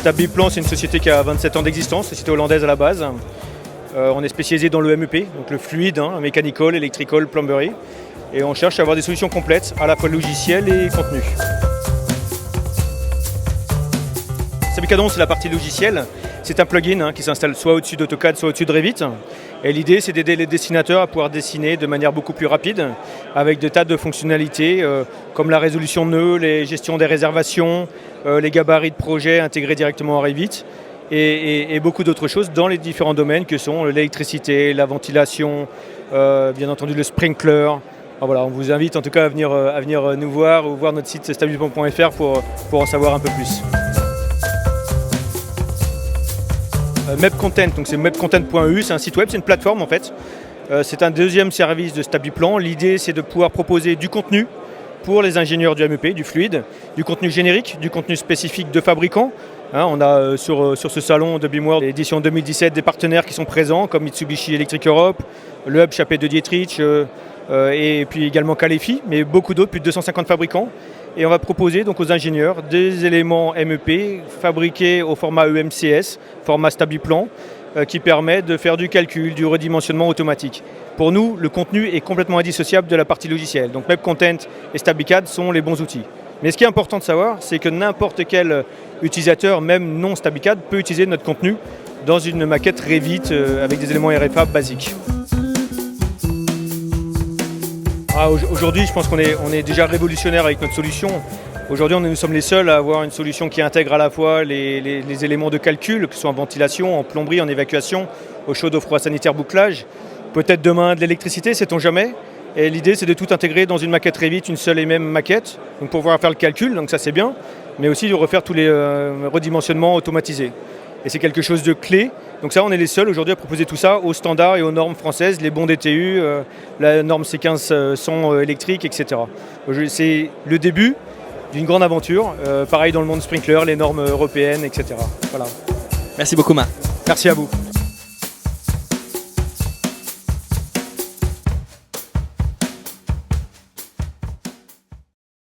Stabiplan, c'est une société qui a 27 ans d'existence, société hollandaise à la base. On est spécialisé dans le MEP, donc le fluide, mechanical, electrical, plumbery. Et on cherche à avoir des solutions complètes, à la fois logiciel et contenu. Stabicadon, c'est la partie logicielle. C'est un plugin qui s'installe soit au-dessus d'AutoCAD, soit au-dessus de Revit. Et l'idée, c'est d'aider les dessinateurs à pouvoir dessiner de manière beaucoup plus rapide, avec des tas de fonctionnalités, comme la résolution de nœuds, les gestions des réservations, les gabarits de projet intégrés directement à Revit, et beaucoup d'autres choses dans les différents domaines que sont l'électricité, la ventilation, bien entendu le sprinkler. Voilà, on vous invite en tout cas à venir nous voir ou voir notre site stabiplan.fr pour en savoir un peu plus. MEP-Content, donc c'est mepcontent.eu, c'est un site web, c'est une plateforme en fait. C'est un deuxième service de Stabiplan. L'idée, c'est de pouvoir proposer du contenu pour les ingénieurs du MEP, du fluide, du contenu générique, du contenu spécifique de fabricants. On a sur ce salon de BIM World, l'édition 2017, des partenaires qui sont présents comme Mitsubishi Electric Europe, le Hub Chapet de Dietrich et puis également Calefi, mais beaucoup d'autres, plus de 250 fabricants. Et on va proposer donc aux ingénieurs des éléments MEP fabriqués au format EMCS, format Stabiplan, qui permet de faire du calcul, du redimensionnement automatique. Pour nous, le contenu est complètement indissociable de la partie logicielle. Donc MEP-Content et StabICAD sont les bons outils. Mais ce qui est important de savoir, c'est que n'importe quel utilisateur, même non StabICAD, peut utiliser notre contenu dans une maquette Revit avec des éléments RFA basiques. Aujourd'hui, je pense qu'on est déjà révolutionnaire avec notre solution. Aujourd'hui, nous sommes les seuls à avoir une solution qui intègre à la fois les éléments de calcul, que ce soit en ventilation, en plomberie, en évacuation, au chaud, au froid, sanitaire, bouclage. Peut-être demain de l'électricité, sait-on jamais. Et l'idée, c'est de tout intégrer dans une maquette Revit, une seule et même maquette, donc pour pouvoir faire le calcul, donc ça c'est bien, mais aussi de refaire tous les redimensionnements automatisés. Et c'est quelque chose de clé. Donc ça, on est les seuls aujourd'hui à proposer tout ça aux standards et aux normes françaises, les bons DTU, la norme C15 électrique, etc. C'est le début d'une grande aventure. Pareil dans le monde sprinkler, les normes européennes, etc. Voilà. Merci beaucoup, Marc. Merci à vous.